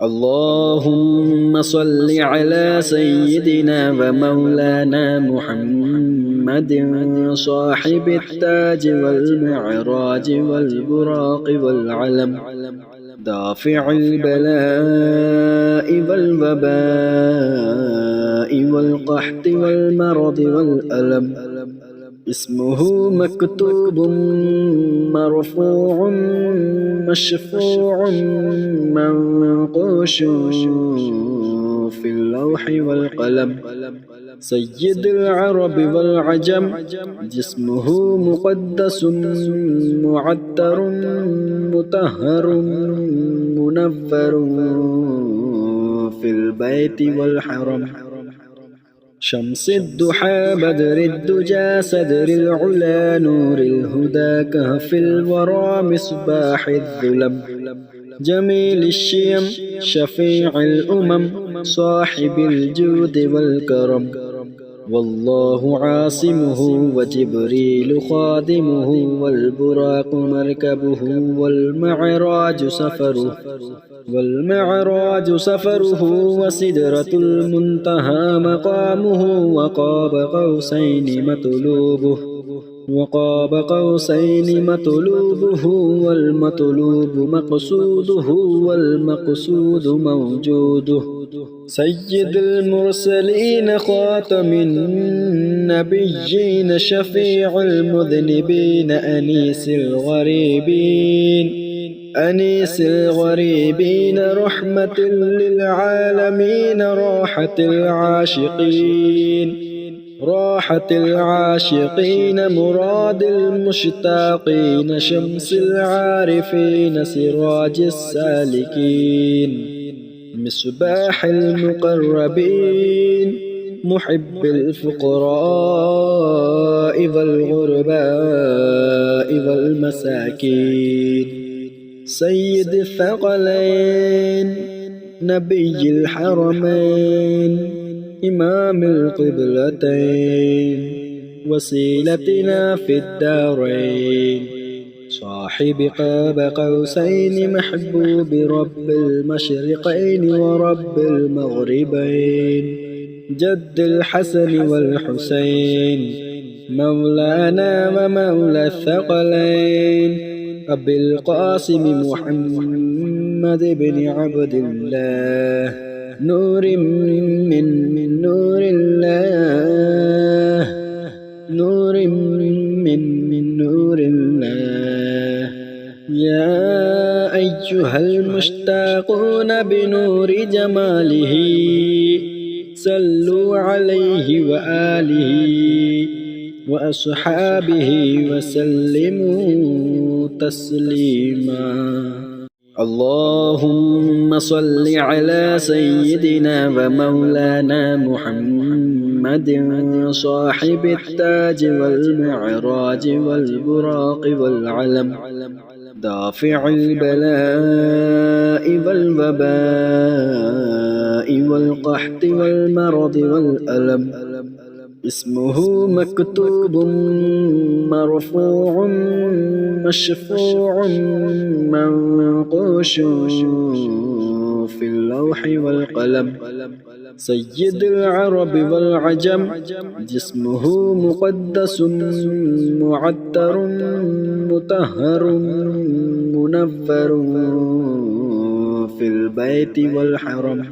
اللهم صل على سيدنا ومولانا محمد صاحب التاج والمعراج والبراق والعلم، دافع البلاء والوباء والقحط والمرض والألم. اسمه مكتوب مرفوع مشفوع منقوش في اللوح والقلم. سيد العرب والعجم، جسمه مقدس معطر مطهر منفر في البيت والحرم. شمس الضحى بدر الدجى صدر العلا نور الهدى كهف الورى مصباح الظلم. جميل الشيم شفيع الأمم صاحب الجود والكرم. والله عاصمه وجبريل خادمه والبراق مركبه والمعراج سفره وسدرة المنتهى مقامه وقاب قوسين مطلوبه والمطلوب مقصوده والمقصود موجوده. سيد المرسلين خاتم النبيين شفيع المذنبين أنيس الغريبين رحمة للعالمين راحة العاشقين مراد المشتاقين شمس العارفين سراج السالكين مصباح المقربين محب الفقراء والغرباء والمساكين. سيد الثقلين نبي الحرمين إمام القبلتين وسيلتنا في الدارين. صاحب قاب قوسين محبوب رب المشرقين ورب المغربين. جد الحسن والحسين مولانا ومولى الثقلين. أبي القاسم محمد بن عبد الله نور من نور الله يا أيها المشتاقون بنور جماله صلوا عليه وآله وأصحابه وسلموا تسليما. اللهم صل على سيدنا ومولانا محمد صاحب التاج والمعراج والبراق والعلم، دافع البلاء والوباء والقحط والمرض والألم. اسمه مكتوب مرفوع مشفوع منقوش في اللوح والقلم. سيد العرب والعجم، جسمه مقدس معطر مطهر منفر في البيت والحرم.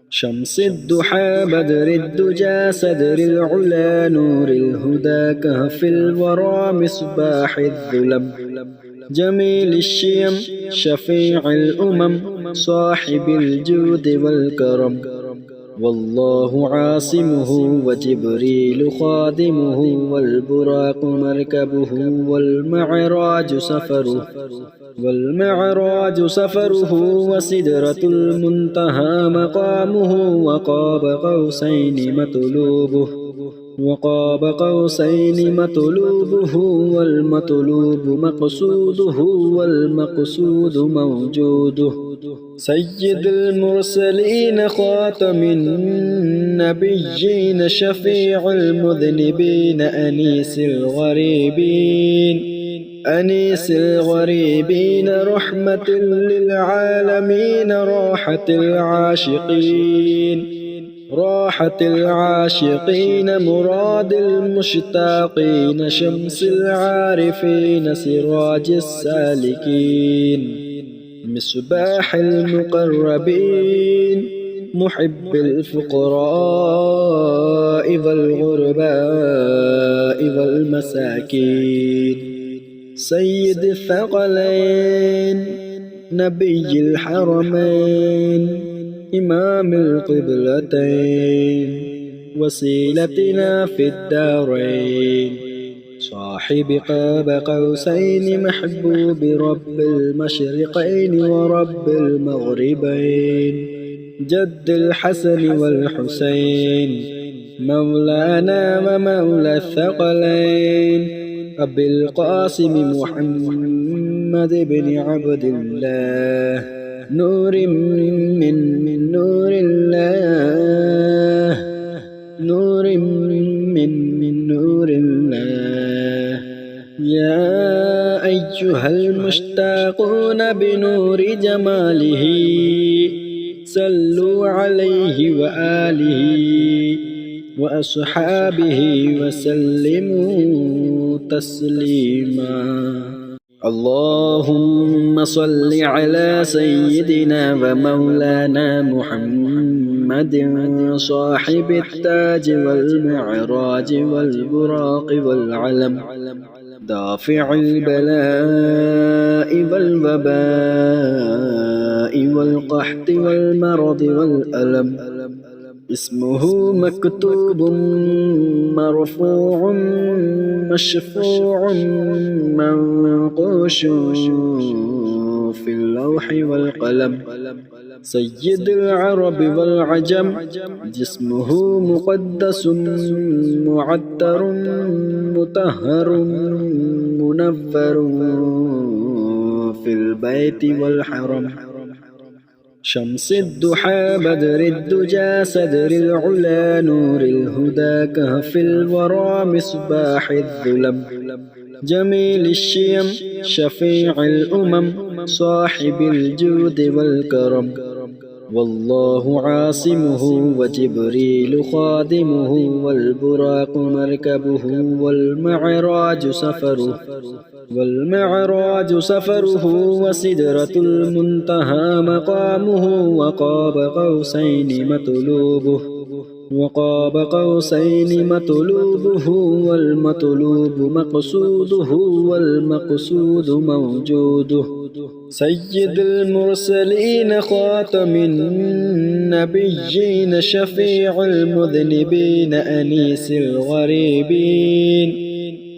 شمس الضحى بدر الدجى صدر العلا نور الهدى كهف الورى مصباح الظلم. جميل الشيم شفيع الأمم صاحب الجود والكرم. والله عاصمه وجبريل خادمه والبراق مركبه والمعراج سفره وسدرة المنتهى مقامه وقاب قوسين مطلوبه والمطلوب مقصوده والمقصود موجوده. سيد المرسلين خاتم النبيين شفيع المذنبين أنيس الغريبين رحمة للعالمين راحة العاشقين مراد المشتاقين شمس العارفين سراج السالكين مصباح المقربين محب الفقراء والغرباء والمساكين سيد الثقلين نبي الحرمين إمام القبلتين وسيلتنا في الدارين صاحب قاب قوسين محبوب رب المشرقين ورب المغربين جد الحسن والحسين مولانا ومولى الثقلين أبي القاسم محمد بن عبد الله نور من نور الله نور من نور الله يا أيها المشتاقون بنور جماله صلوا عليه وآله وأصحابه وسلموا تسليما اللهم صل على سيدنا ومولانا محمد صاحب التاج والمعراج والبراق والعلم دافع البلاء والوباء والقحط والمرض والألم اسمه مكتوب مرفوع مشفوع منقوش في اللوح والقلم سيد العرب والعجم جسمه مقدس معطر مطهر منفر في البيت والحرم شمس الضحى بدر الدجى صدر العلا نور الهدى كهف الورى مصباح الظلم جميل الشيم شفيع الأمم صاحب الجود والكرم والله عاصمه وجبريل خادمه والبراق مركبه والمعراج سفره وسدرة المنتهى مقامه وقاب قوسين مطلوبه والمطلوب مقصوده والمقصود موجوده سيد المرسلين خاتم النبيين شفيع المذنبين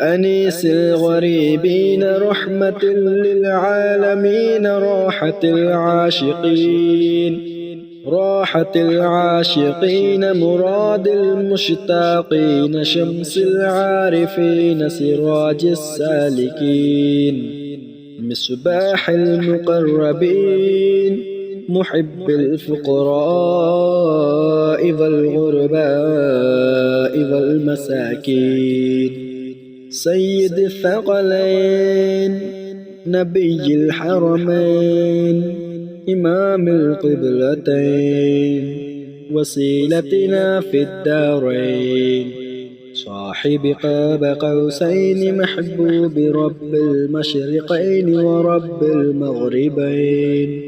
أنيس الغريبين رحمة للعالمين راحة العاشقين مراد المشتاقين شمس العارفين سراج السالكين مصباح المقربين محب الفقراء والغرباء والمساكين سيد الثقلين نبي الحرمين إمام القبلتين وسيلتنا في الدارين صاحب قاب قوسين محبوب رب المشرقين ورب المغربين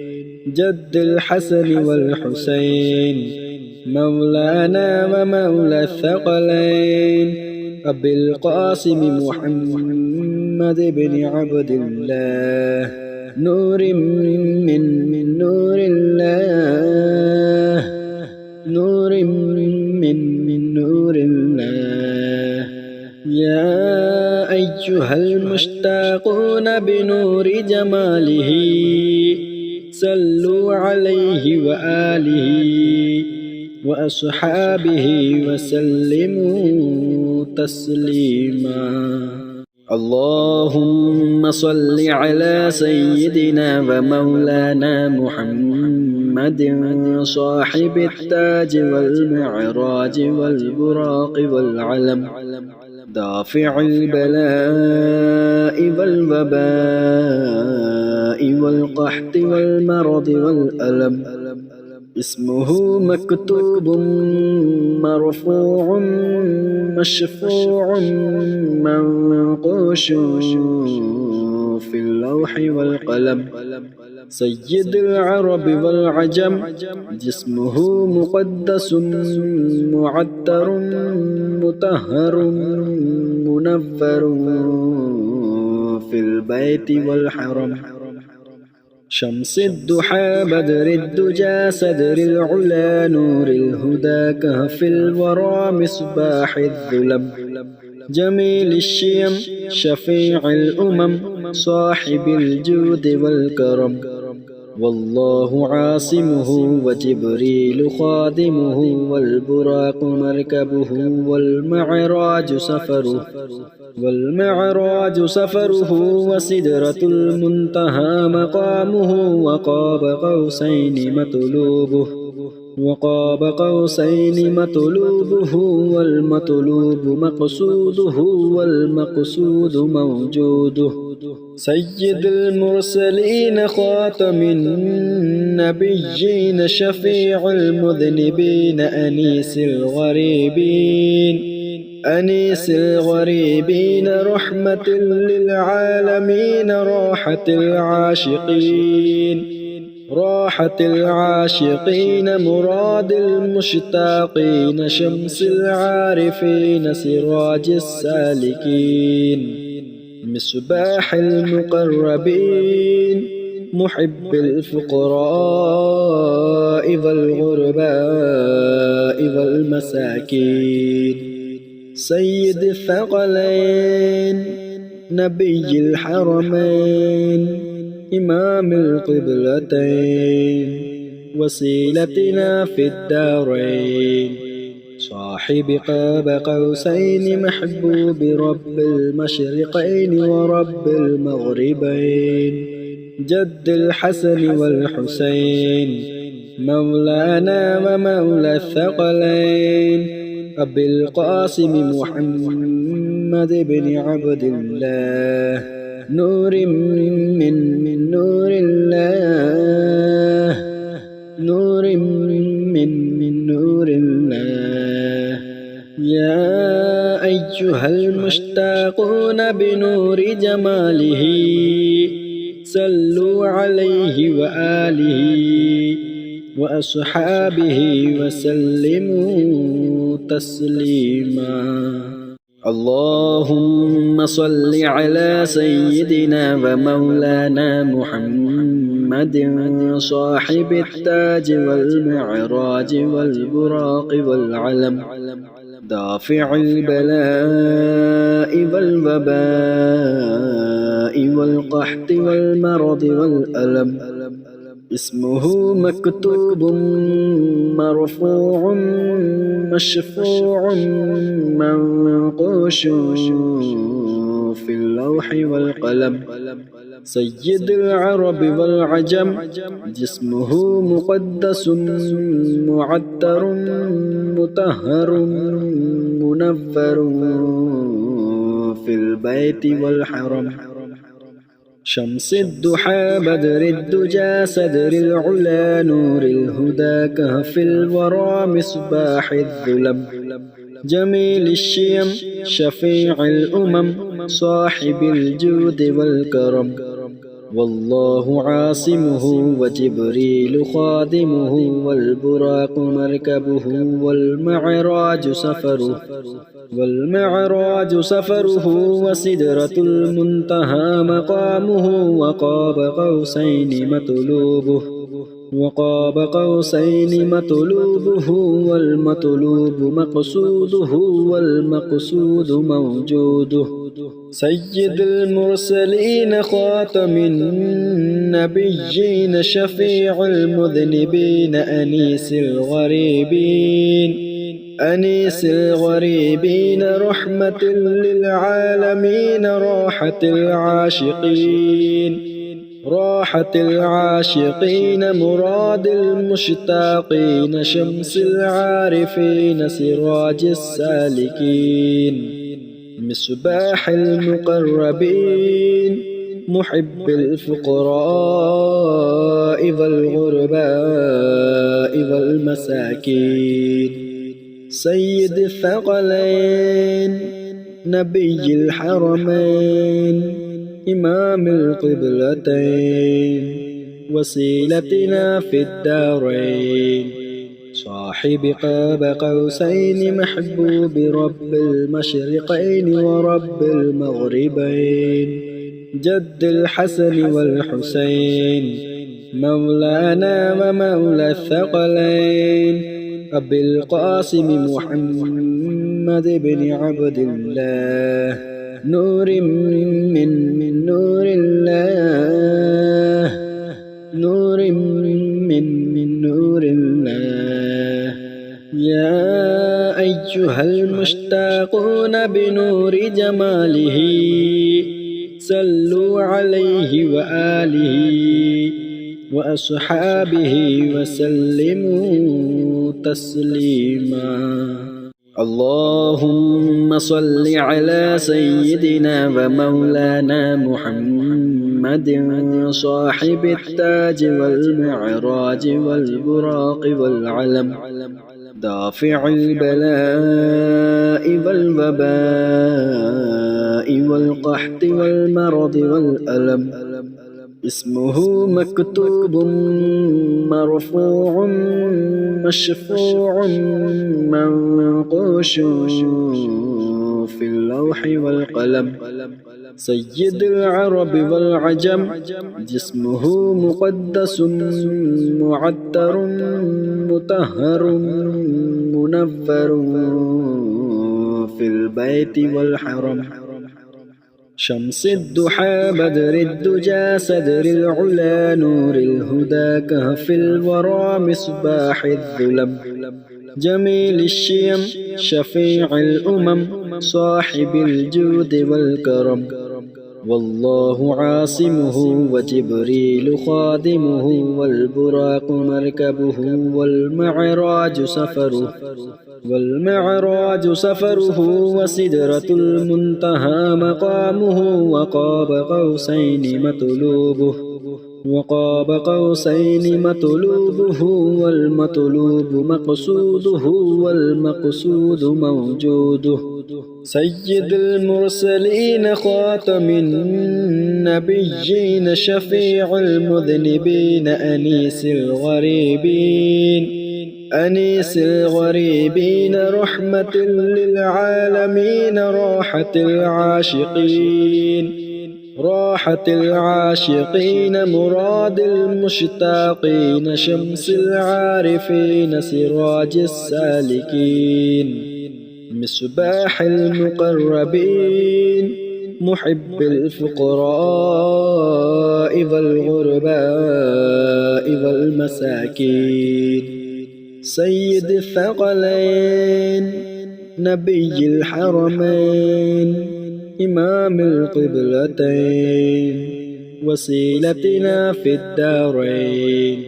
جد الحسن والحسين مولانا ومولى الثقلين أبي القاسم محمد بن عبد الله نور من نور الله نور من نور الله يا أيها المشتاقون بنور جماله صلوا عليه وآله وأصحابه وسلموا تسليما اللهم صل على سيدنا ومولانا محمد صاحب التاج والمعراج والبراق والعلم دافع البلاء والوباء والقحط والمرض والألم. اسمه مكتوب مرفوع مشفوع منقوش في اللوح والقلم. سيد العرب والعجم، جسمه مقدس معطر مطهر منور في البيت والحرم. شمس الضحى بدر الدجى صدر العلا نور الهدى كهف الورى مصباح الظلم. جميل الشيم شفيع الأمم صاحب الجود والكرم. والله عاصمه وجبريل خادمه والبراق مركبه والمعراج سفره وسدرة المنتهى مقامه وقاب قوسين مطلوبه والمطلوب مقصوده والمقصود موجوده. سيد المرسلين خاتم النبيين شفيع المذنبين أنيس الغريبين رحمة للعالمين راحة العاشقين مراد المشتاقين شمس العارفين سراج السالكين مصباح المقربين محب الفقراء والغرباء والمساكين. سيد الثقلين نبي الحرمين إمام القبلتين وسيلتنا في الدارين. صاحب قاب قوسين محبوب رب المشرقين ورب المغربين. جد الحسن والحسين مولانا ومولى الثقلين. أبي القاسم محمد بن عبد الله نور من نور الله يا أيها المشتاقون بنور جماله صلوا عليه وآله وأصحابه وسلموا تسليما. اللهم صل على سيدنا ومولانا محمد صاحب التاج والمعراج والبراق والعلم. دافع البلاء والوباء والقحط والمرض والألم. اسمه مكتوب مرفوع مشفوع منقوش في اللوح والقلم. سيد العرب والعجم، جسمه مقدس معطر مطهر منور في البيت والحرم. شمس الضحى بدر الدجى صدر العلا نور الهدى كهف الورى مصباح الظلم. جميل الشيم شفيع الأمم صاحب الجود والكرم. والله عاصمه وجبريل خادمه والبراق مركبه والمعراج سفره وسدرة المنتهى مقامه وقاب قوسين مطلوبه والمطلوب مقصوده والمقصود موجوده. سيد المرسلين خاتم النبيين شفيع المذنبين أنيس الغريبين رحمة للعالمين راحة العاشقين مراد المشتاقين شمس العارفين سراج السالكين مصباح المقربين محب الفقراء والغرباء والمساكين سيد الثقلين نبي الحرمين إمام القبلتين وسيلتنا في الدارين صاحب قاب قوسين محبوب رب المشرقين ورب المغربين جد الحسن والحسين مولانا ومولى الثقلين أبي القاسم محمد بن عبد الله نور من نور الله نور من نور الله يا أيها المشتاقون بنور جماله صلوا عليه وآله وأصحابه وسلموا تسليما اللهم صل على سيدنا ومولانا محمد صاحب التاج والمعراج والبراق والعلم دافع البلاء والوباء والقحط والمرض والألم اسمه مكتوب مرفوع مشفوع منقوش في اللوح والقلم سيد العرب والعجم جسمه مقدس معطر مطهر منفر في البيت والحرم شمس الضحى بدر الدجى صدر العلا نور الهدى كهف الورى مصباح الظلم جميل الشيم شفيع الأمم صاحب الجود والكرم والله عاصمه وجبريل خادمه والبراق مركبه والمعراج سفره وسدرة المنتهى مقامه وقاب قوسين مطلوبه والمطلوب مقصوده والمقصود موجوده سيد المرسلين خاتم النبيين شفيع المذنبين أنيس الغريبين رحمة للعالمين راحة العاشقين مراد المشتاقين شمس العارفين سراج السالكين مصباح المقربين محب الفقراء والغرباء والمساكين سيد الثقلين نبي الحرمين إمام القبلتين وسيلتنا في الدارين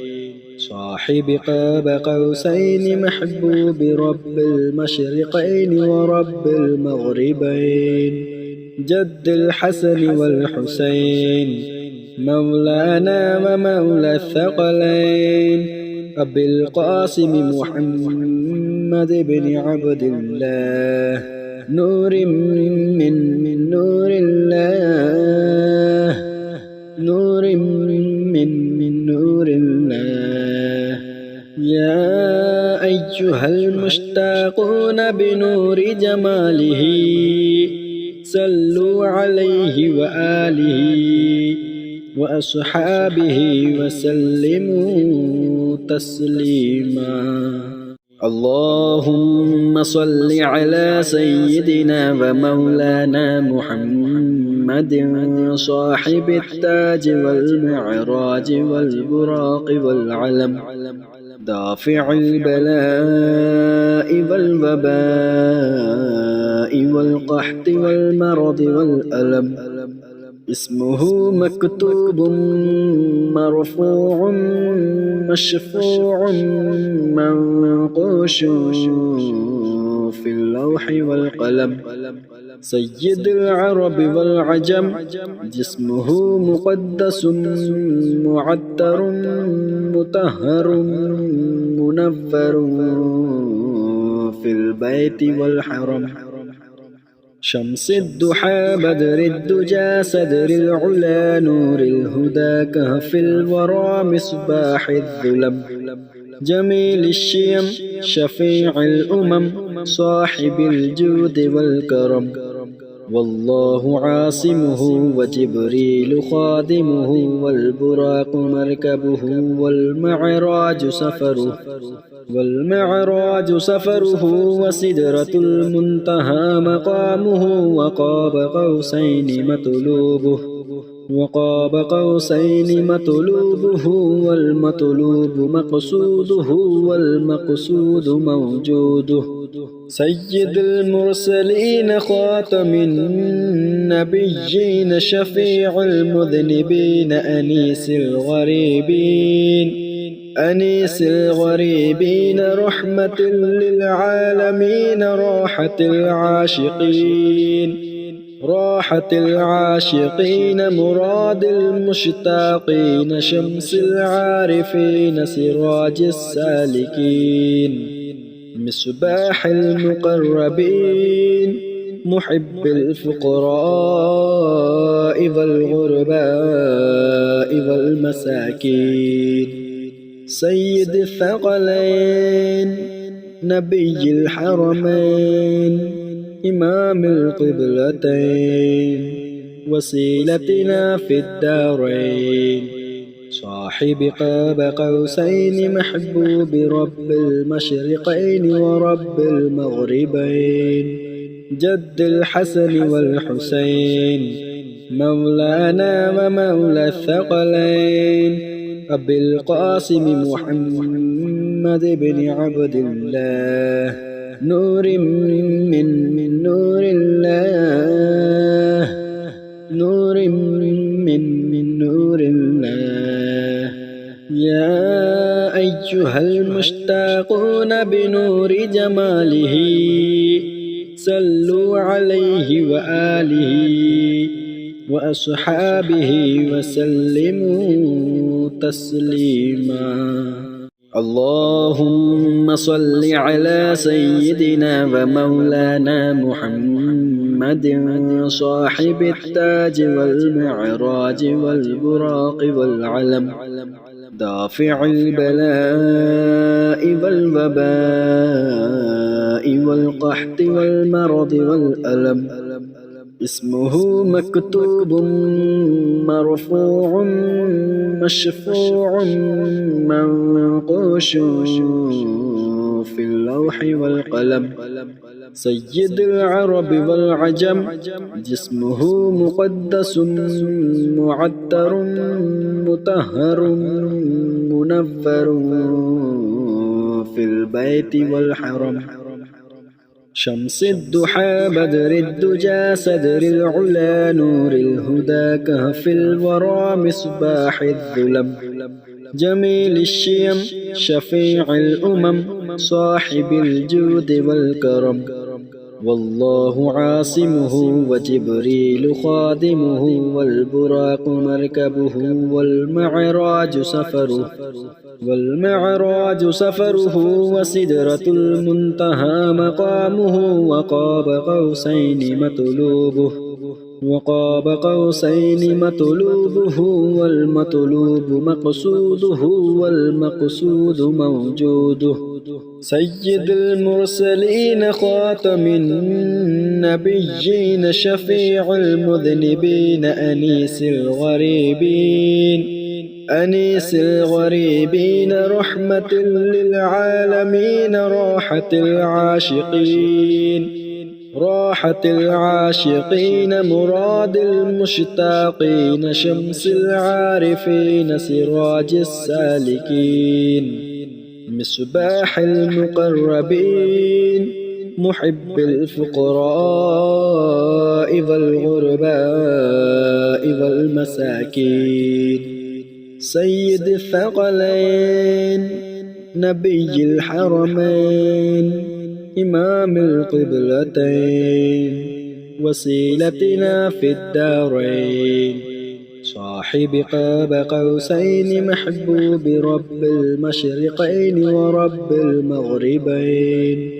صاحب قاب قوسين محبوب رب المشرقين ورب المغربين جد الحسن والحسين مولانا ومولى الثقلين أبي القاسم محمد بن عبد الله نور من نور الله نور من نور الله يا أيها المشتاقون بنور جماله صلوا عليه وآله وأصحابه وسلموا تسليما اللهم صل على سيدنا ومولانا محمد صاحب التاج والمعراج والبراق والعلم دافع البلاء والوباء والقحط والمرض والألم اسمه مكتوب مرفوع مشفوع منقوش في اللوح والقلم. سيد العرب والعجم، جسمه مقدس معطر مطهر منفر في البيت والحرم. شمس الضحى بدر الدجى صدر العلا نور الهدى كهف الورى مصباح الظلم. جميل الشيم شفيع الأمم صاحب الجود والكرم. والله عاصمه وجبريل خادمه والبراق مركبه والمعراج سفره وسدرة المنتهى مقامه وقاب قوسين مطلوبه والمطلوب مقصوده والمقصود موجوده. سيد المرسلين خاتم النبيين شفيع المذنبين أنيس الغريبين رحمة للعالمين راحة العاشقين مراد المشتاقين شمس العارفين سراج السالكين مصباح المقربين محب الفقراء والغرباء والمساكين. سيد الثقلين نبي الحرمين إمام القبلتين وسيلتنا في الدارين. صاحب قاب قوسين محبوب رب المشرقين ورب المغربين. جد الحسن والحسين مولانا ومولى الثقلين. أبي القاسم محمد بن عبد الله نور من نور الله يا أيها المشتاقون بنور جماله صلوا عليه وآله وأصحابه وسلموا تسليما. اللهم صل على سيدنا ومولانا محمد صاحب التاج والمعراج والبراق والعلم دافع البلاء والوباء والقحط والمرض والألم. اسمه مكتوب مرفوع مشفوع منقوش في اللوح والقلم. سيد العرب والعجم، جسمه مقدس معطر مطهر منفر في البيت والحرم. شمس الضحى بدر الدجى صدر العلا نور الهدى كهف الورى مصباح الظلم. جميل الشيم شفيع الأمم صاحب الجود والكرم. والله عاصمه وجبريل خادمه والبراق مركبه والمعراج سفره وسدرة المنتهى مقامه وقاب قوسين مطلوبه والمطلوب مقصوده والمقصود موجوده. سيد المرسلين خاتم النبيين شفيع المذنبين أنيس الغريبين رحمة للعالمين راحة العاشقين مراد المشتاقين شمس العارفين سراج السالكين مصباح المقربين محب الفقراء والغرباء والمساكين. سيد الثقلين نبي الحرمين إمام القبلتين وسيلتنا في الدارين صاحب قاب قوسين محبوب رب المشرقين ورب المغربين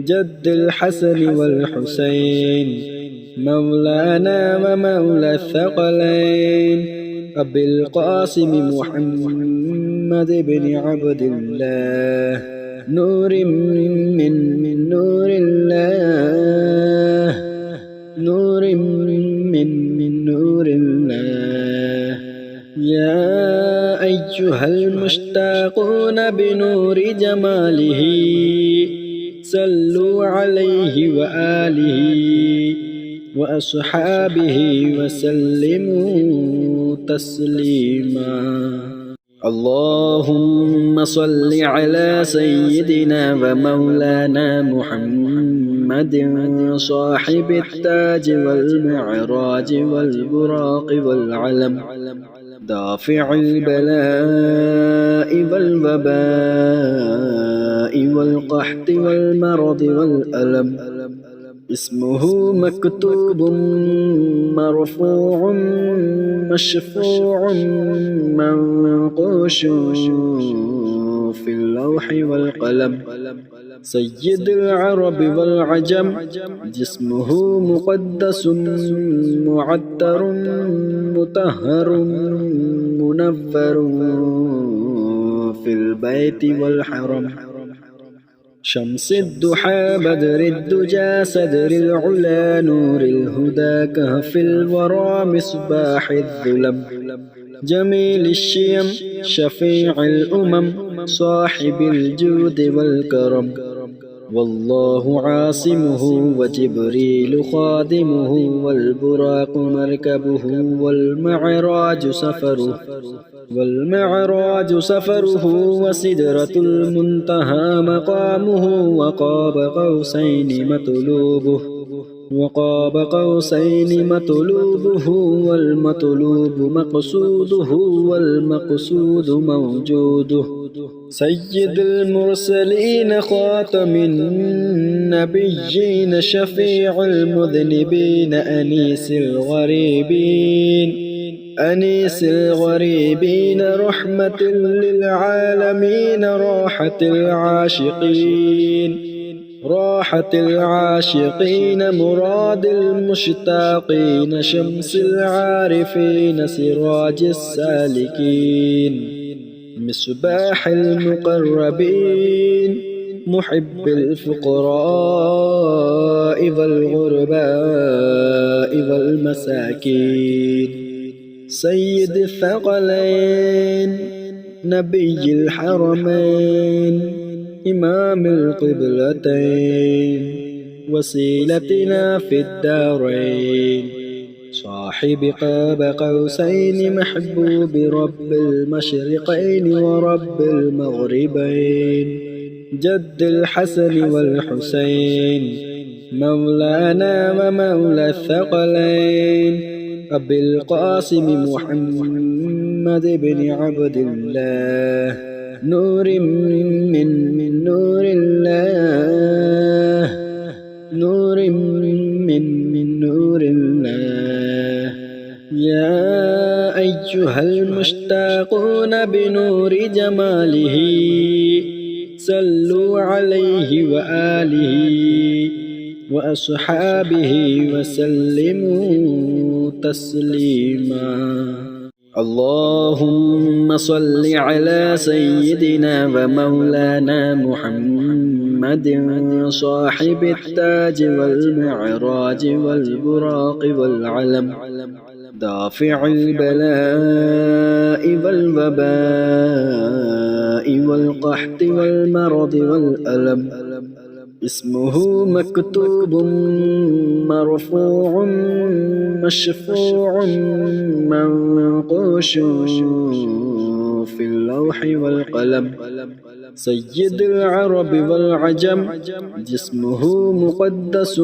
جد الحسن والحسين مولانا ومولى الثقلين أبي القاسم محمد بن عبد الله نور من نور الله نور من نور الله يا أيها المشتاقون بنور جماله صلوا عليه وآله وأصحابه وسلموا تسليما اللهم صل على سيدنا ومولانا محمد صاحب التاج والمعراج والبراق والعلم دافع البلاء والوباء والقحط والمرض والألم اسمه مكتوب مرفوع مشفوع منقوش في اللوح والقلم سيد العرب والعجم جسمه مقدس معطر مطهر منفر في البيت والحرم شمس الضحى بدر الدجى صدر العلا نور الهدى كهف الورى مصباح الظلم جميل الشيم شفيع الأمم صاحب الجود والكرم والله عاصمه وجبريل خادمه والبراق مركبه والمعراج سفره وسدرة المنتهى مقامه وقاب قوسين مطلوبه والمطلوب مقصوده والمقصود موجوده سيد المرسلين خاتم النبيين شفيع المذنبين أنيس الغريبين رحمة للعالمين راحة العاشقين مراد المشتاقين شمس العارفين سراج السالكين مصباح المقربين محب الفقراء والغرباء والمساكين سيد الثقلين نبي الحرمين إمام القبلتين وسيلتنا في الدارين صاحب قاب قوسين محبوب رب المشرقين ورب المغربين جد الحسن والحسين مولانا ومولى الثقلين أبي القاسم محمد بن عبد الله نور من نور الله نور من نور الله يا أيها المشتاقون بنور جماله صلوا عليه وآله وأصحابه وسلموا تسليما اللهم صل على سيدنا ومولانا محمد صاحب التاج والمعراج والبراق والعلم دافع البلاء والوباء والقحط والمرض والألم اسمه مكتوب مرفوع مشفوع منقوش في اللوح والقلم سيد العرب والعجم جسمه مقدس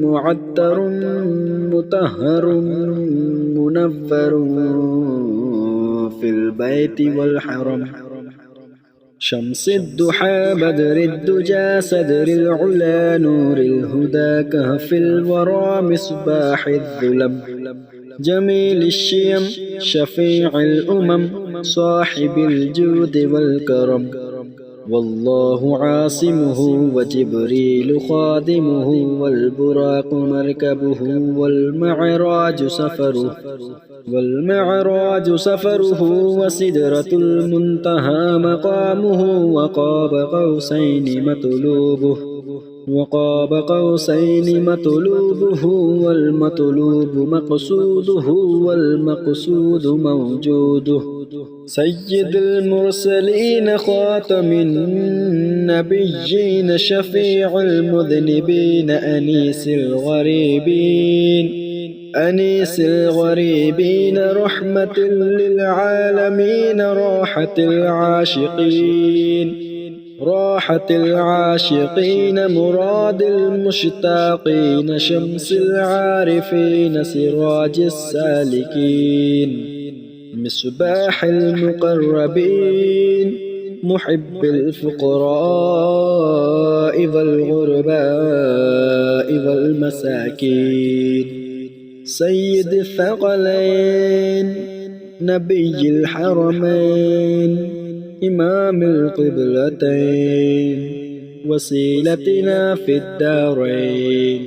معطر مطهر منفر في البيت والحرم شمس الضحى بدر الدجى صدر العلا نور الهدى كهف الورى مصباح الظلم جميل الشيم شفيع الأمم صاحب الجود والكرم والله عاصمه وجبريل خادمه والبراق مركبه والمعراج سفره وسدرة المنتهى مقامه وقاب قوسين مطلوبه والمطلوب مقصوده والمقصود موجوده سيد المرسلين خاتم النبيين شفيع المذنبين أنيس الغريبين رحمة للعالمين راحة العاشقين مراد المشتاقين شمس العارفين سراج السالكين مصباح المقربين محب الفقراء والغرباء والمساكين سيد الثقلين نبي الحرمين إمام القبلتين وسيلتنا في الدارين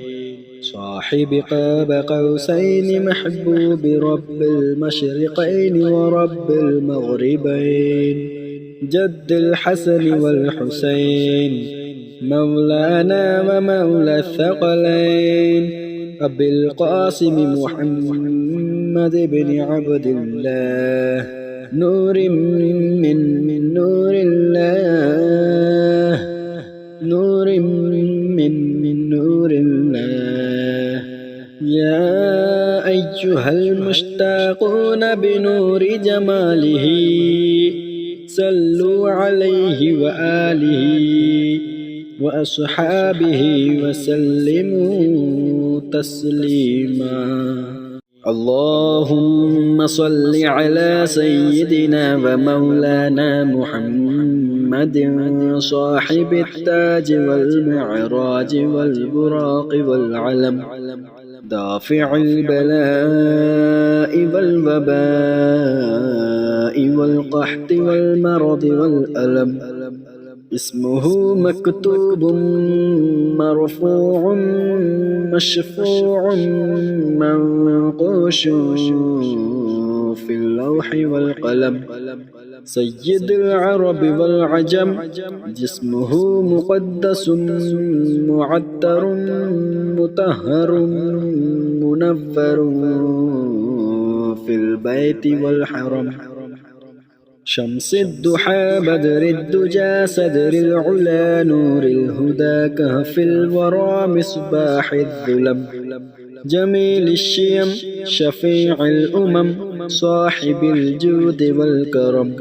صاحب قاب قوسين محبوب رب المشرقين ورب المغربين جد الحسن والحسين مولانا ومولى الثقلين أبي القاسم محمد بن عبد الله نور من نور الله يا أيها المشتاقون بنور جماله صلوا عليه وآله وأصحابه وسلموا تسليما اللهم صل على سيدنا ومولانا محمد صاحب التاج والمعراج والبراق والعلم دافع البلاء والوباء والقحط والمرض والألم اسمه مكتوب مرفوع مشفوع منقوش في اللوح والقلم سيد العرب والعجم جسمه مقدس معطر مطهر منفر في البيت والحرم شمس الضحى بدر الدجى صدر العلا نور الهدى كهف الورى مصباح الظلم جميل الشيم شفيع الأمم صاحب الجود والكرم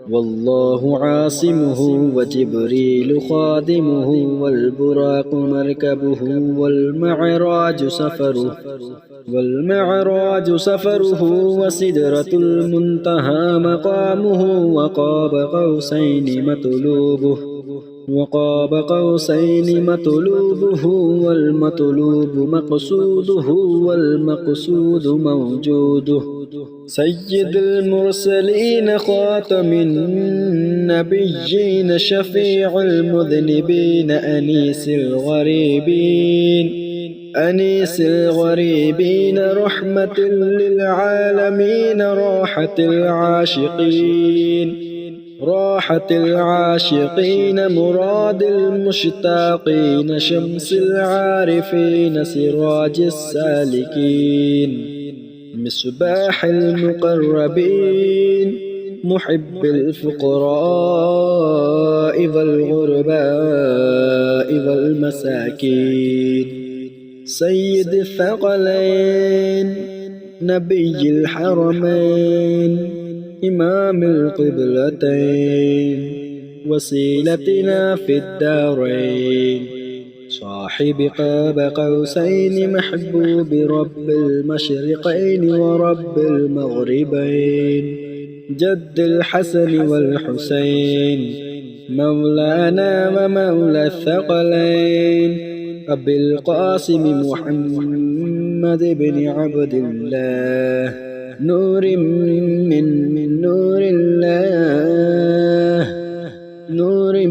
والله عاصمه وجبريل خادمه والبراق مركبه والمعراج سفره وسدرة المنتهى مقامه وقاب قوسين مطلوبه والمطلوب مقصوده والمقصود موجوده سيد المرسلين خاتم النبيين شفيع المذنبين أنيس الغريبين رحمة للعالمين راحة العاشقين مراد المشتاقين شمس العارفين سراج السالكين مصباح المقربين محب الفقراء والغرباء والمساكين سيد الثقلين نبي الحرمين إمام القبلتين وسيلتنا في الدارين صاحب قاب قوسين محبوب رب المشرقين ورب المغربين جد الحسن والحسين مولانا ومولى الثقلين أبي القاسم محمد بن عبد الله نور من نور الله نور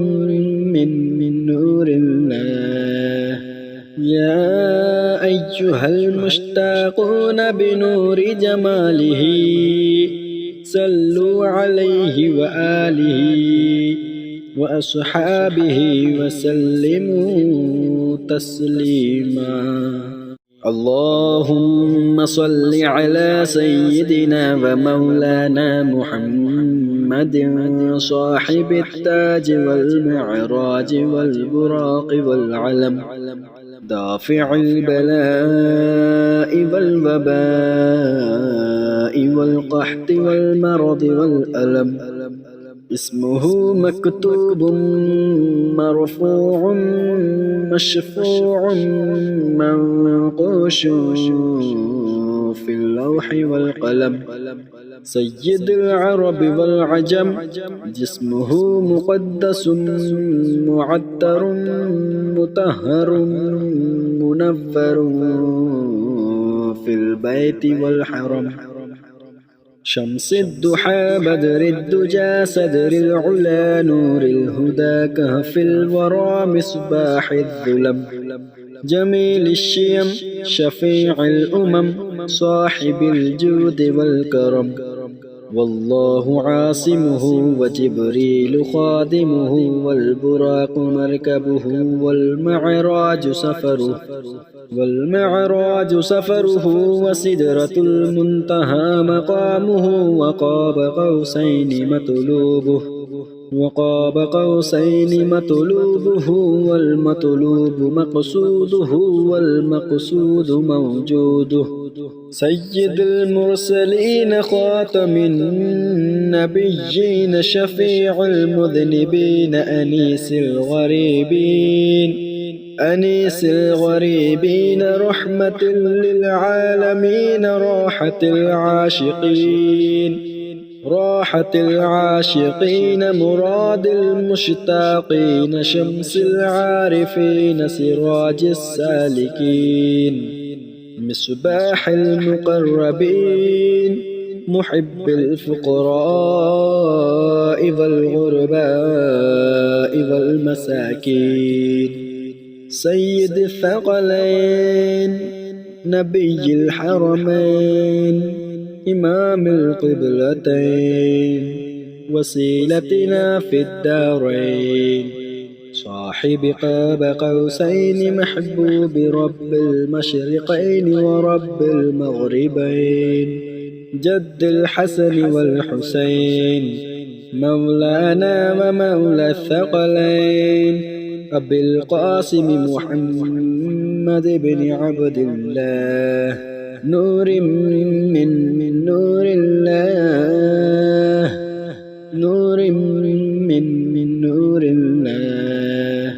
من نور الله يا أيها المشتاقون بنور جماله صلوا عليه وآله وأصحابه وسلموا تسليما اللهم صل على سيدنا ومولانا محمد صاحب التاج والمعراج والبراق والعلم دافع البلاء والوباء والقحط والمرض والألم اسمه مكتوب مرفوع مشفوع منقوش في اللوح والقلم سيد العرب والعجم جسمه مقدس معطر مطهر منفر في البيت والحرم شمس الضحى بدر الدجى صدر العلا نور الهدى كهف الورى مصباح الظلم جميل الشيم شفيع الأمم صاحب الجود والكرم والله عاصمه وجبريل خادمه والبراق مركبه والمعراج سفره وسدرة المنتهى مقامه وقاب قوسين مطلوبه والمطلوب مقصوده والمقصود موجوده سيد المرسلين خاتم النبيين شفيع المذنبين أنيس الغريبين رحمة للعالمين راحة العاشقين مراد المشتاقين شمس العارفين سراج السالكين مصباح المقربين محب الفقراء والغرباء والمساكين سيد الثقلين نبي الحرمين إمام القبلتين وسيلتنا في الدارين صاحب قاب قوسين محبوب رب المشرقين ورب المغربين جد الحسن والحسين مولانا ومولى الثقلين أبي القاسم محمد بن عبد الله نور من نور الله نور من نور الله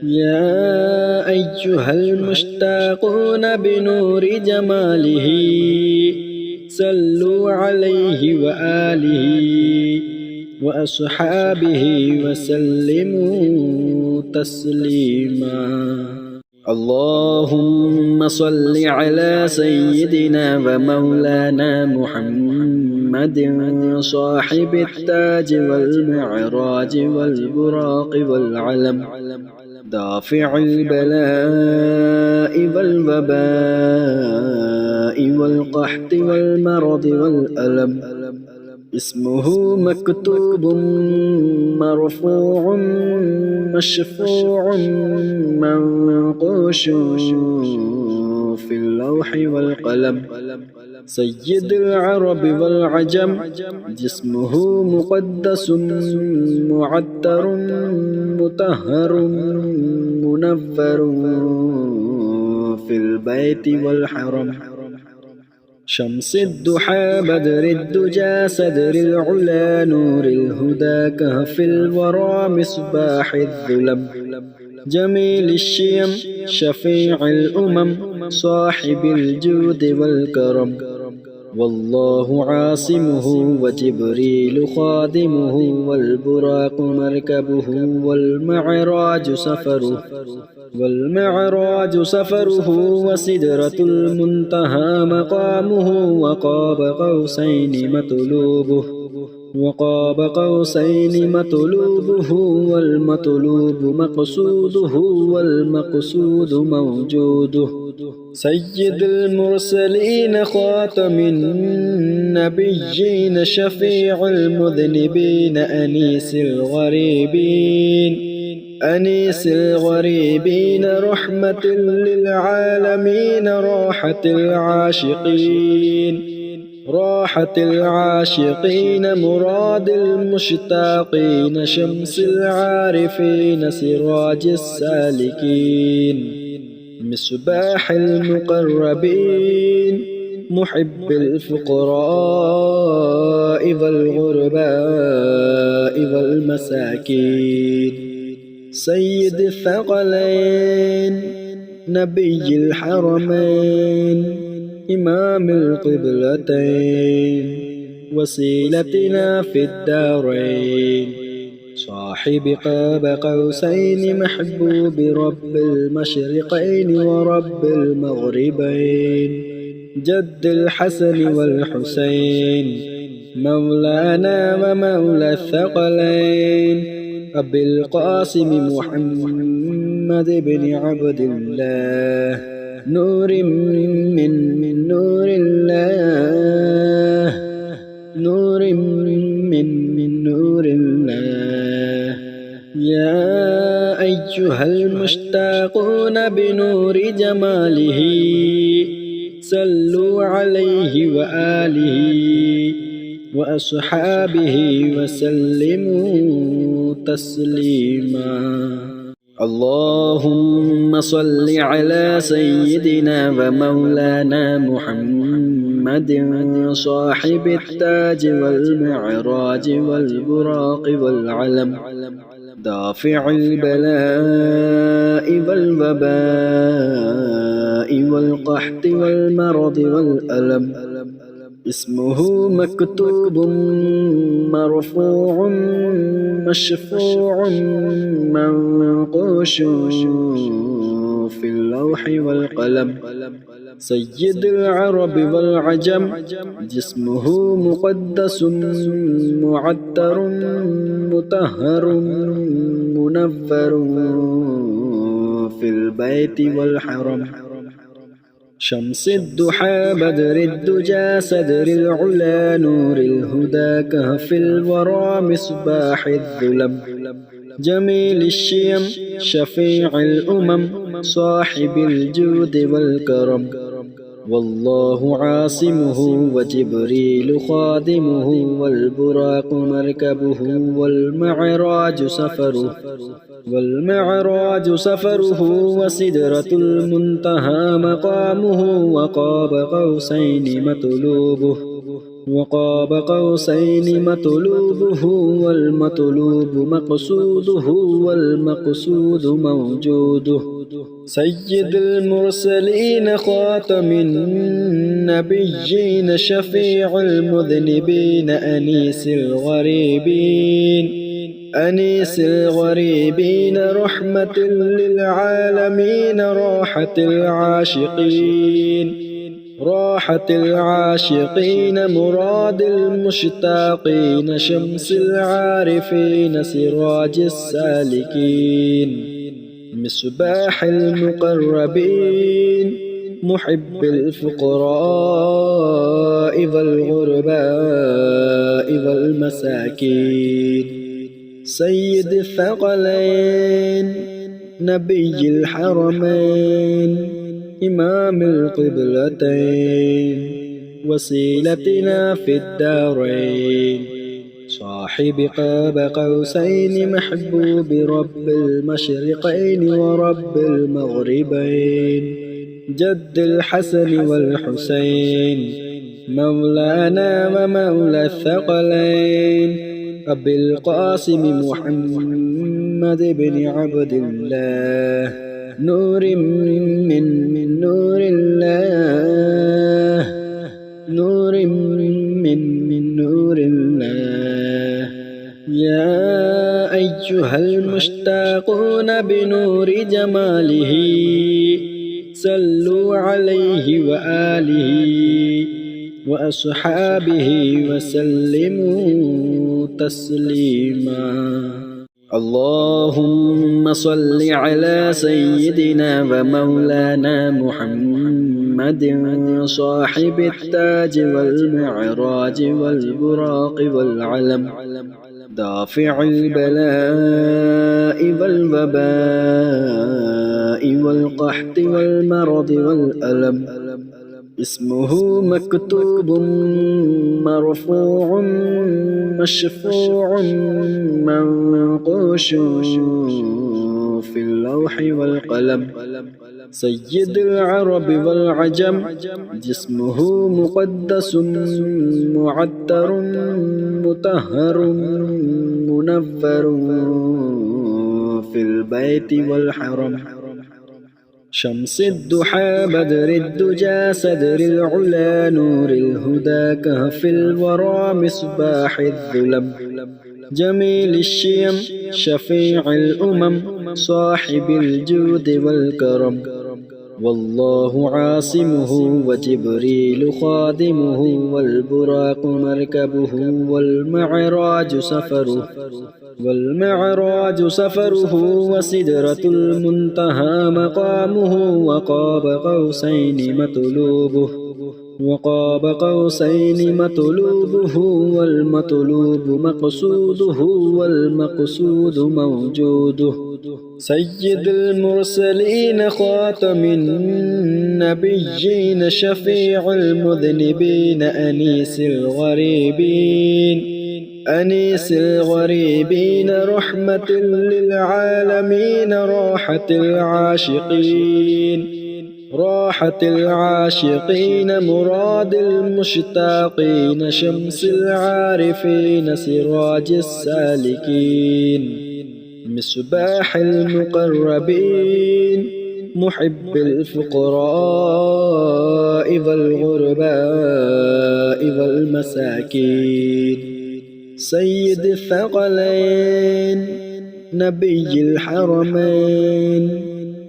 يا أيها المشتاقون بنور جماله صلوا عليه وآله وأصحابه وسلموا تسليما اللهم صل على سيدنا ومولانا محمد صاحب التاج والمعراج والبراق والعلم دافع البلاء والوباء والقحط والمرض والألم اسمه مكتوب مرفوع مشفوع منقوش في اللوح والقلم سيد العرب والعجم جسمه مقدس معطر مطهر منفر في البيت والحرم شمس الضحى بدر الدجى صدر العلا نور الهدى كهف الورى مصباح الظلم جميل الشيم شفيع الأمم صاحب الجود والكرم والله عاصمه وجبريل خادمه والبراق مركبه والمعراج سفره وسدرة المنتهى مقامه وقاب قوسين مطلوبه والمطلوب مقصوده والمقصود موجوده سيد المرسلين خاتم النبيين شفيع المذنبين أنيس الغريبين رحمة للعالمين راحة العاشقين مراد المشتاقين شمس العارفين سراج السالكين مصباح المقربين محب الفقراء والغرباء والمساكين سيد الثقلين نبي الحرمين إمام القبلتين وسيلتنا في الدارين صاحب قاب قوسين محبوب رب المشرقين ورب المغربين جد الحسن والحسين مولانا ومولى الثقلين أبي القاسم محمد بن عبد الله نور من نور الله يا أيها المشتاقون بنور جماله صلوا عليه وآله وأصحابه وسلموا تسليما اللهم صل على سيدنا ومولانا محمد صاحب التاج والمعراج والبراق والعلم دافع البلاء والوباء والقحط والمرض والألم اسمه مكتوب مرفوع مشفوع منقوش في اللوح والقلم سيد العرب والعجم جسمه مقدس معطر مطهر منفر في البيت والحرم شمس الضحى بدر الدجى صدر العلا نور الهدى كهف الورى مصباح الظلم جميل الشيم شفيع الأمم صاحب الجود والكرم والله عاصمه وجبريل خادمه والبراق مركبه والمعراج سفره وسدرة المنتهى مقامه وقاب قوسين مطلوبه والمطلوب مقصوده والمقصود موجوده سيد المرسلين خاتم النبيين شفيع المذنبين أنيس الغريبين رحمة للعالمين راحة العاشقين مراد المشتاقين شمس العارفين سراج السالكين مصباح المقربين محب الفقراء والغرباء والمساكين سيد الثقلين نبي الحرمين إمام القبلتين وسيلتنا في الدارين صاحب قاب قوسين محبوب رب المشرقين ورب المغربين جد الحسن والحسين مولانا ومولى الثقلين أبي القاسم محمد بن عبد الله نور من نور الله أيها المشتاقون بنور جماله صلوا عليه وآله وأصحابه وسلموا تسليما. اللهم صل على سيدنا ومولانا محمد صاحب التاج والمعراج والبراق والعلم دافع البلاء والوباء والقحط والمرض والألم. اسمه مكتوب مرفوع مشفوع منقوش في اللوح والقلم. سيد العرب والعجم جسمه مقدس معطر مطهر منفر في البيت والحرم. شمس الضحى بدر الدجى صدر العلا نور الهدى كهف الورى مصباح الظلم. جميل الشيم شفيع الأمم صاحب الجود والكرم. والله عاصمه وجبريل خادمه والبراق مركبه والمعراج سفره وسدرة المنتهى مقامه وقاب قوسين مطلوبه والمطلوب مقصوده والمقصود موجوده. سيد المرسلين خاتم النبيين شفيع المذنبين أنيس الغريبين رحمة للعالمين راحة العاشقين مراد المشتاقين شمس العارفين سراج السالكين مصباح المقربين محب الفقراء والغرباء والمساكين. سيد الثقلين نبي الحرمين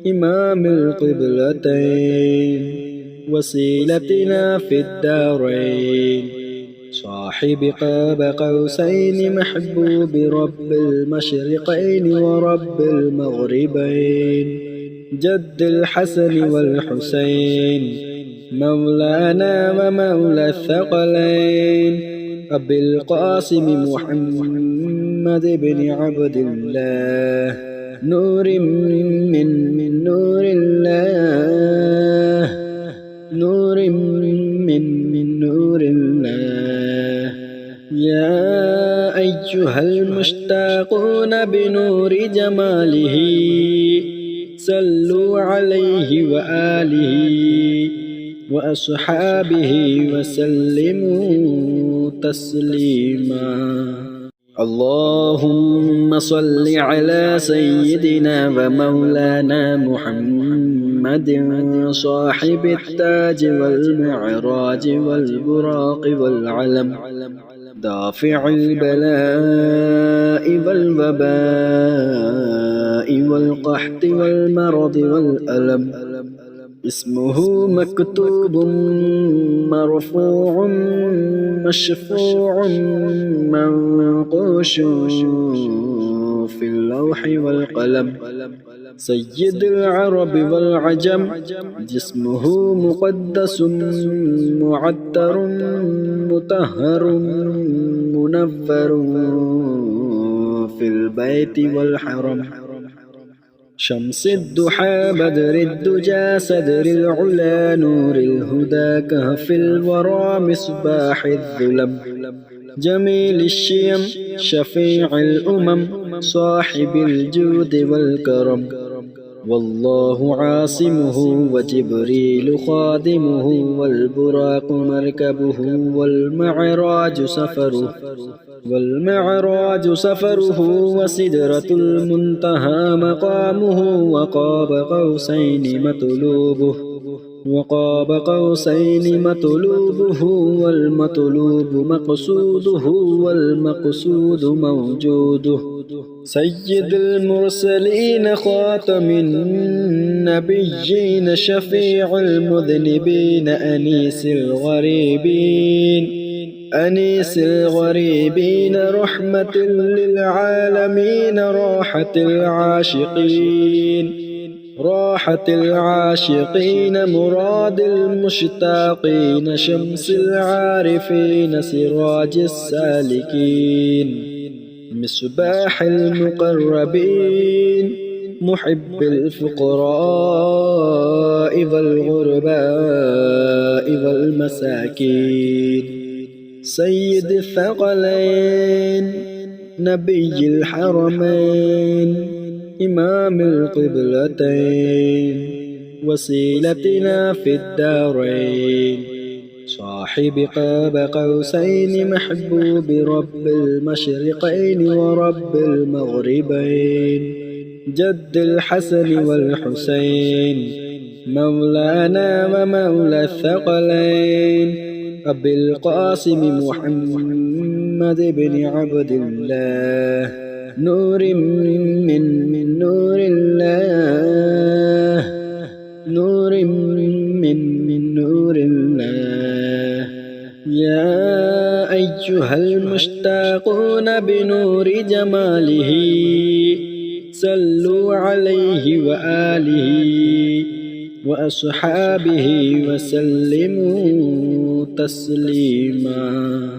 إمام القبلتين وسيلتنا في الدارين صاحب قاب قوسين محبوب رب المشرقين ورب المغربين. جد الحسن والحسين مولانا ومولى الثقلين أبي القاسم محمد بن عبد الله نور من نور الله يا أيها المشتاقون بنور جماله صلوا عليه وآله وأصحابه وسلموا تسليما. اللهم صل على سيدنا ومولانا محمد صاحب التاج والمعراج والبراق والعلم دافع البلاء والوباء والقحط والمرض والألم. اسمه مكتوب مرفوع مشفوع منقوش في اللوح والقلم. سيد العرب والعجم جسمه مقدس معطر مطهر منفر في البيت والحرم. شمس الضحى بدر الدجى صدر العلا نور الهدى كهف الورى مصباح الظلم. جميل الشيم شفيع الأمم صاحب الجود والكرم. والله عاصمه وجبريل خادمه والبراق مركبه والمعراج سفره وسدرة المنتهى مقامه وقاب قوسين مطلوبه والمطلوب مقصوده والمقصود موجوده. سيد المرسلين خاتم النبيين شفيع المذنبين أنيس الغريبين رحمة للعالمين راحة العاشقين مراد المشتاقين شمس العارفين سراج السالكين مصباح المقربين محب الفقراء والغرباء والمساكين سيد الثقلين نبي الحرمين إمام القبلتين وسيلتنا في الدارين صاحب قاب قوسين محبوب رب المشرقين ورب المغربين جد الحسن والحسين مولانا ومولى الثقلين أبي القاسم محمد بن عبد الله نور من نور الله نور من نور الله يا أيها المشتاقون بنور جماله صلوا عليه وآله وأصحابه وسلموا تسليما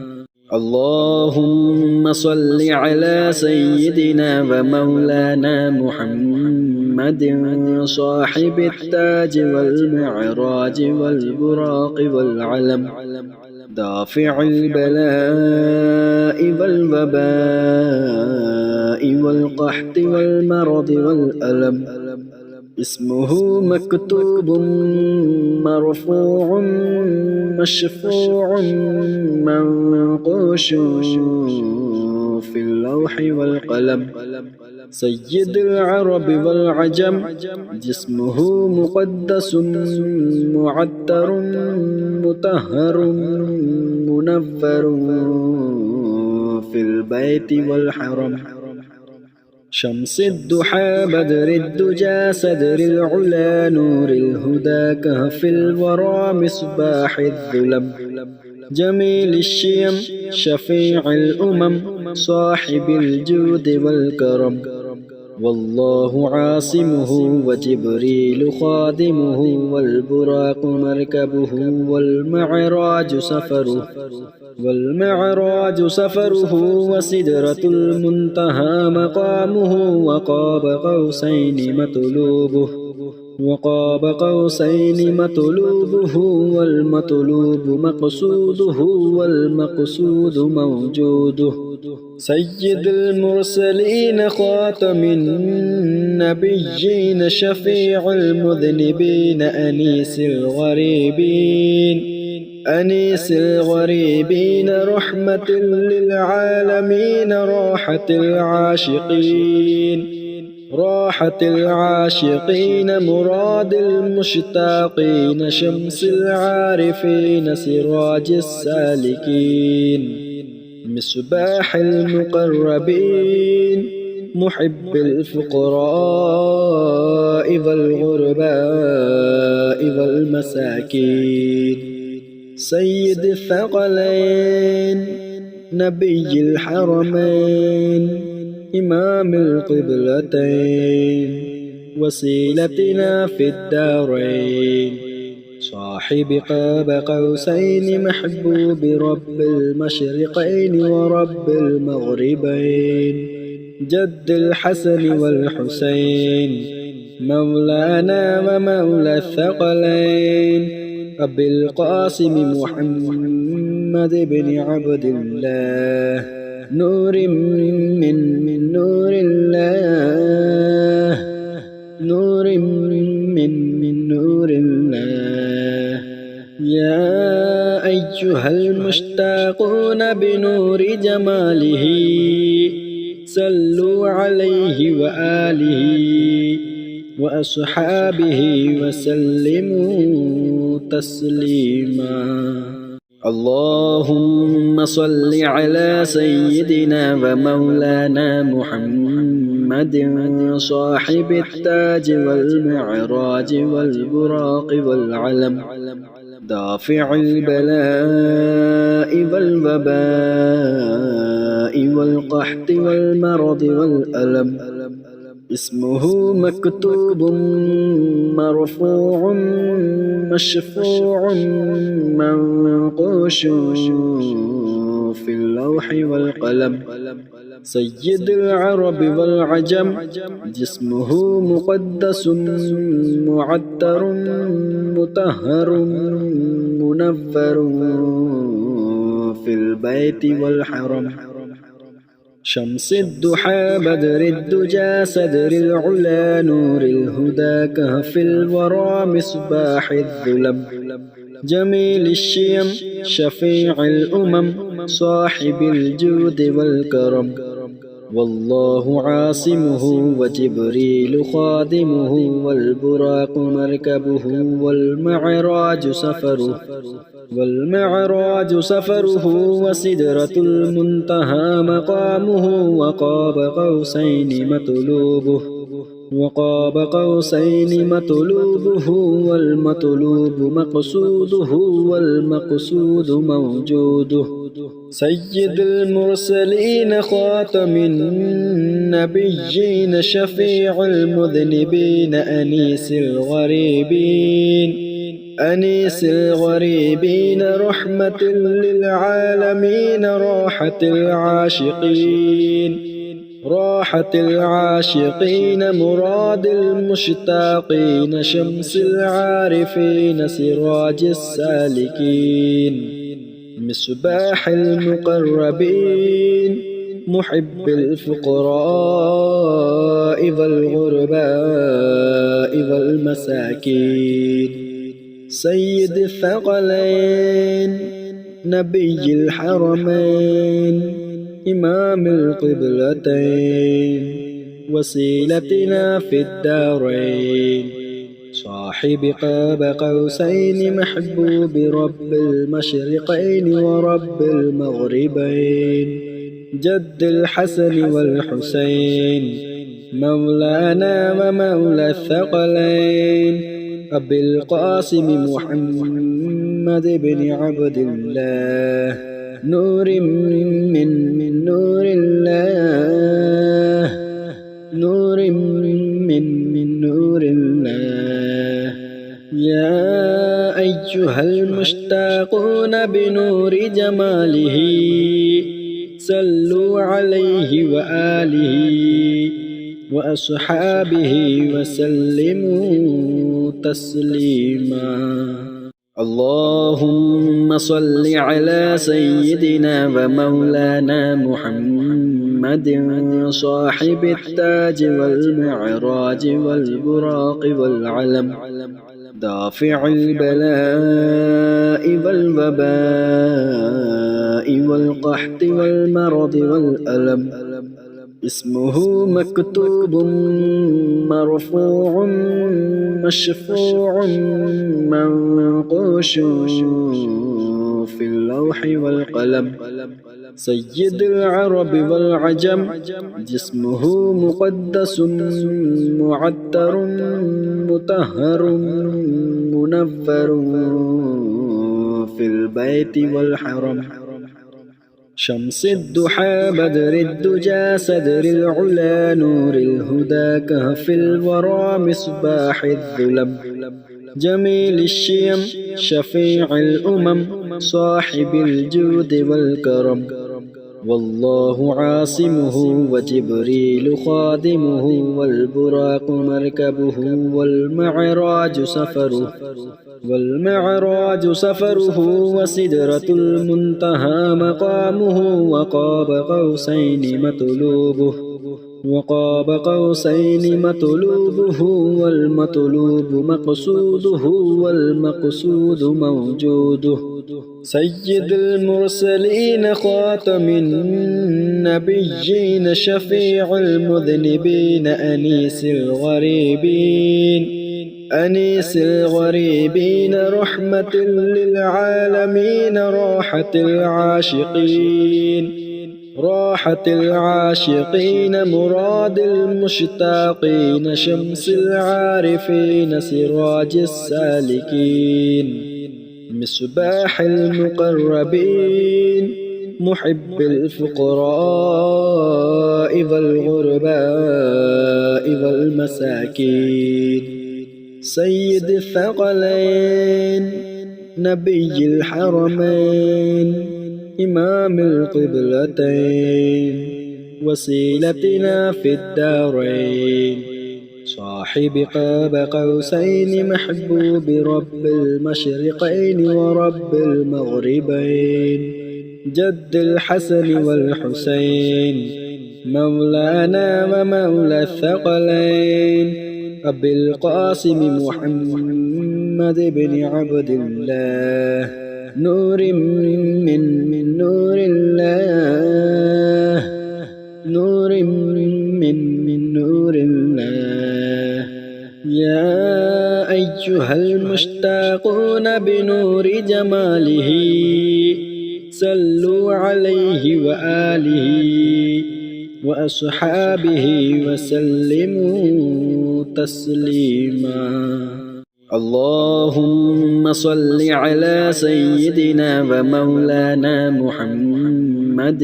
اللهم صل على سيدنا ومولانا محمد صاحب التاج والمعراج والبراق والعلم دافع البلاء والوباء والقحط والمرض والألم اسمه مكتوب مرفوع مشفوع منقوش في اللوح والقلم سيد العرب والعجم جسمه مقدس معطر مطهر منفر في البيت والحرم شمس الضحى بدر الدجى صدر العلا نور الهدى كهف الورى مصباح الظلم جميل الشيم شفيع الأمم صاحب الجود والكرم والله عاصمه وجبريل خادمه والبراق مركبه والمعراج سفره وسدرة المنتهى مقامه وقاب قوسين مطلوبه والمطلوب مقصوده والمقصود موجوده سيد المرسلين خاتم النبيين شفيع المذنبين أنيس الغريبين رحمة للعالمين راحة العاشقين مراد المشتاقين شمس العارفين سراج السالكين مصباح المقربين محب الفقراء والغرباء والمساكين سيد الثقلين نبي الحرمين إمام القبلتين وسيلتنا في الدارين صاحب قاب قوسين محبوب رب المشرقين ورب المغربين جد الحسن والحسين مولانا ومولى الثقلين أبي القاسم محمد بن عبد الله نور من نور الله نور من نور الله يا أيها المشتاقون بنور جماله صلوا عليه وآله وأصحابه وسلموا تسليما اللهم صل على سيدنا ومولانا محمد صاحب التاج والمعراج والبراق والعلم دافع البلاء والوباء والقحط والمرض والألم اسمه مكتوب مرفوع مشفوع منقوش في اللوح والقلم سيد العرب والعجم جسمه مقدس معطر مطهر منفر في البيت والحرم شمس الضحى بدر الدجى صدر العلا نور الهدى كهف الورى مصباح الظلم جميل الشيم شفيع الأمم صاحب الجود والكرم والله عاصمه وجبريل خادمه والبراق مركبه والمعراج سفره وسدرة المنتهى مقامه وقاب قوسين مطلوبه والمطلوب مقصوده والمقصود موجوده سيد المرسلين خاتم النبيين شفيع المذنبين أنيس الغريبين رحمة للعالمين راحة العاشقين مراد المشتاقين شمس العارفين سراج السالكين مصباح المقربين محب الفقراء والغرباء والمساكين سيد الثقلين نبي الحرمين إمام القبلتين وسيلتنا في الدارين صاحب قاب قوسين محبوب رب المشرقين ورب المغربين جد الحسن والحسين مولانا ومولى الثقلين أبي القاسم محمد بن عبد الله نور من نور الله يا أيها المشتاقون بنور جماله صلوا عليه وآله وأصحابه وسلموا تسليما اللهم صل على سيدنا ومولانا محمد صاحب التاج والمعراج والبراق والعلم دافع البلاء والوباء والقحط والمرض والألم اسمه مكتوب مرفوع مشفوع منقوش في اللوح والقلم سيد العرب والعجم جسمه مقدس معطر مطهر منفر في البيت والحرم شمس الضحى بدر الدجى صدر العلا نور الهدى كهف الورى مصباح الظلم جميل الشيم شفيع الأمم صاحب الجود والكرم والله عاصمه وجبريل خادمه والبراق مركبه والمعراج سفره وسدرة المنتهى مقامه وقاب قوسين مطلوبه والمطلوب مقصوده والمقصود موجوده سيد المرسلين خاتم النبيين شفيع المذنبين أنيس الغريبين رحمة للعالمين راحة العاشقين راحة العاشقين مراد المشتاقين، شمس العارفين سراج السالكين، مصباح المقربين، محب الفقراء والغرباء والمساكين، سيد الثقلين، نبي الحرمين، إمام القبلتين، وسيلتنا في الدارين، صاحب قاب قوسين، محبوب رب المشرقين ورب المغربين، جد الحسن والحسين، مولانا ومولى الثقلين، أبي القاسم محمد بن عبد الله، نور من نور الله، نور من نور الله. يا أيها المشتاقون بنور جماله، صلوا عليه وآله وأصحابه وسلموا تسليما. اللهم صل على سيدنا ومولانا محمد،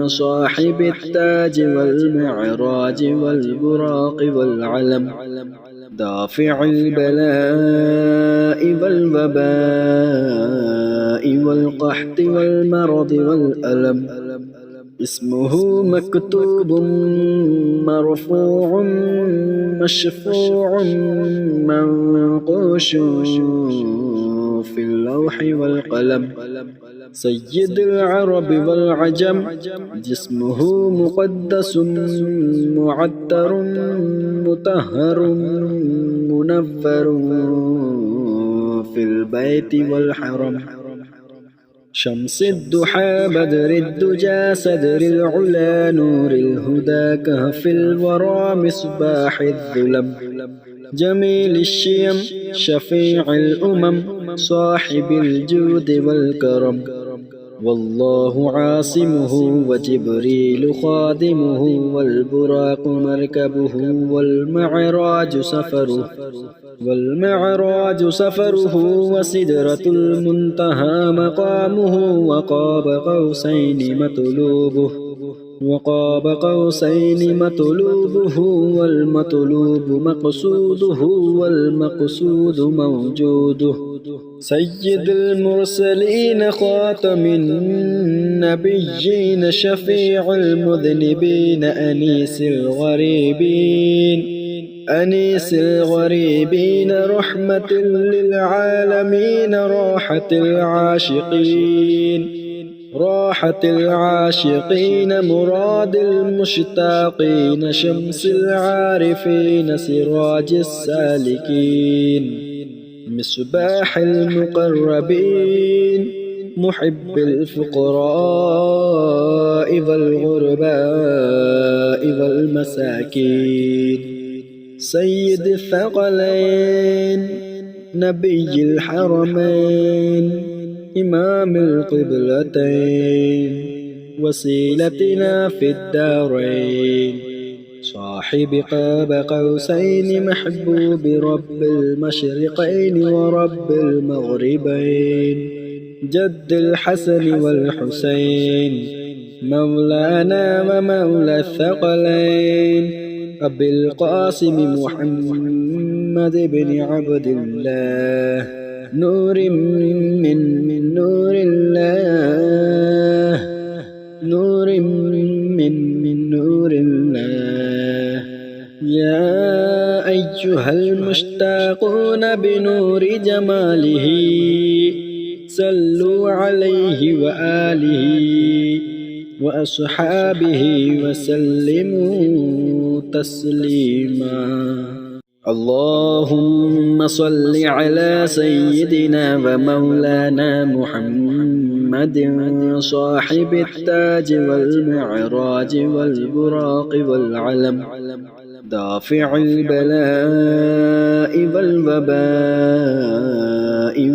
صاحب التاج والمعراج والبراق والعلم، دافع البلاء والوباء والقحط والمرض والألم، اسمه مكتوب مرفوع مشفوع منقوش في اللوح والقلم، سيد العرب والعجم، جسمه مقدس معطر مطهر منفر في البيت والحرم، شمس الضحى بدر الدجى صدر العلا نور الهدى كهف الورى مصباح الظلم، جميل الشيم شفيع الأمم صاحب الجود والكرم، والله عاصمه وجبريل خادمه والبراق مركبه والمعراج سفره وسدرة المنتهى مقامه، وقاب قوسين مطلوبه والمطلوب مقصوده والمقصود موجوده، سيد المرسلين خاتم النبيين شفيع المذنبين أنيس الغريبين رحمة للعالمين، راحة العاشقين مراد المشتاقين، شمس العارفين سراج السالكين، مصباح المقربين، محب الفقراء والغرباء والمساكين، سيد الثقلين، نبي الحرمين، إمام القبلتين، وسيلتنا في الدارين، صاحب قاب قوسين، محبوب رب المشرقين ورب المغربين، جد الحسن والحسين، مولانا ومولى الثقلين، أبي القاسم محمد بن عبد الله، نور من نور الله، نور من نور الله. يا أيها المشتاقون بنور جماله، صلوا عليه وآله وأصحابه وسلموا تسليما. اللهم صل على سيدنا ومولانا محمد، صاحب التاج والمعراج والبراق والعلم، دافع البلاء والوباء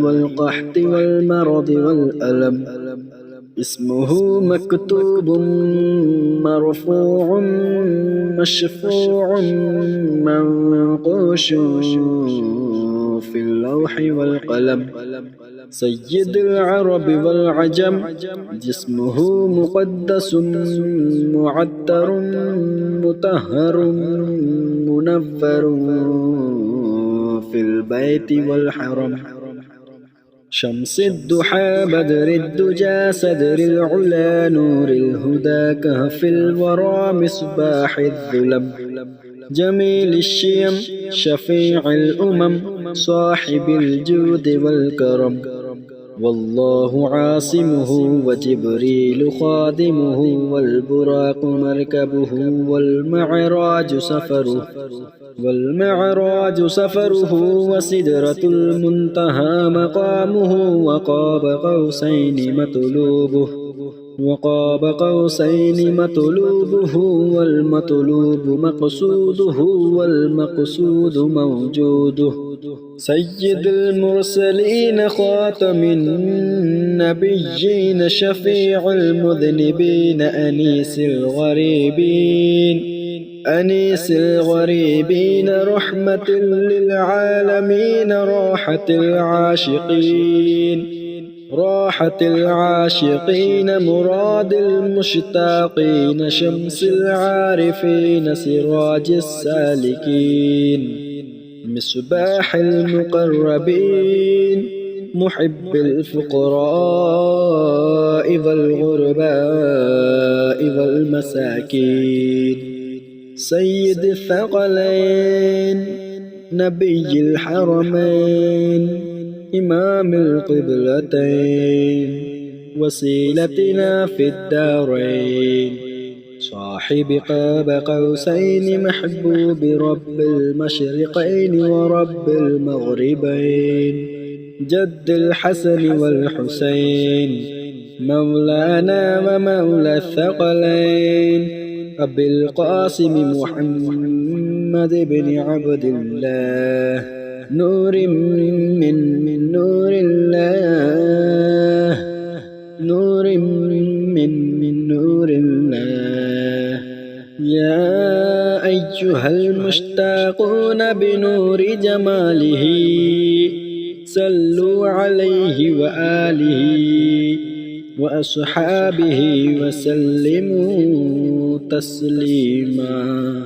والقحط والمرض والألم، اسمه مكتوب مرفوع مشفوع منقوش في اللوح والقلم. سيد العرب والعجم، جسمه مقدس معطر مطهر منفر في البيت والحرم. شمس الضحى بدر الدجى صدر العلا نور الهدى كهف الورى مصباح الظلم. جميل الشيم شفيع الأمم صاحب الجود والكرم. والله عاصمه وجبريل خادمه والبراق مركبه والمعراج سفره وسدرة المنتهى مقامه وقاب قوسين مطلوبه والمطلوب مقصوده والمقصود موجوده. سيد المرسلين خاتم النبيين شفيع المذنبين أنيس الغريبين رحمة للعالمين راحة العاشقين مراد المشتاقين شمس العارفين سراج السالكين مصباح المقربين محب الفقراء والغرباء والمساكين. سيد الثقلين نبي الحرمين إمام القبلتين وسيلتنا في الدارين صاحب قاب قوسين محبوب رب المشرقين ورب المغربين. جد الحسن والحسين مولانا ومولى الثقلين أبي القاسم محمد بن عبد الله نور من نور الله يا أيها المشتاقون بنور جماله صلوا عليه وآله وأصحابه وسلموا تسليما.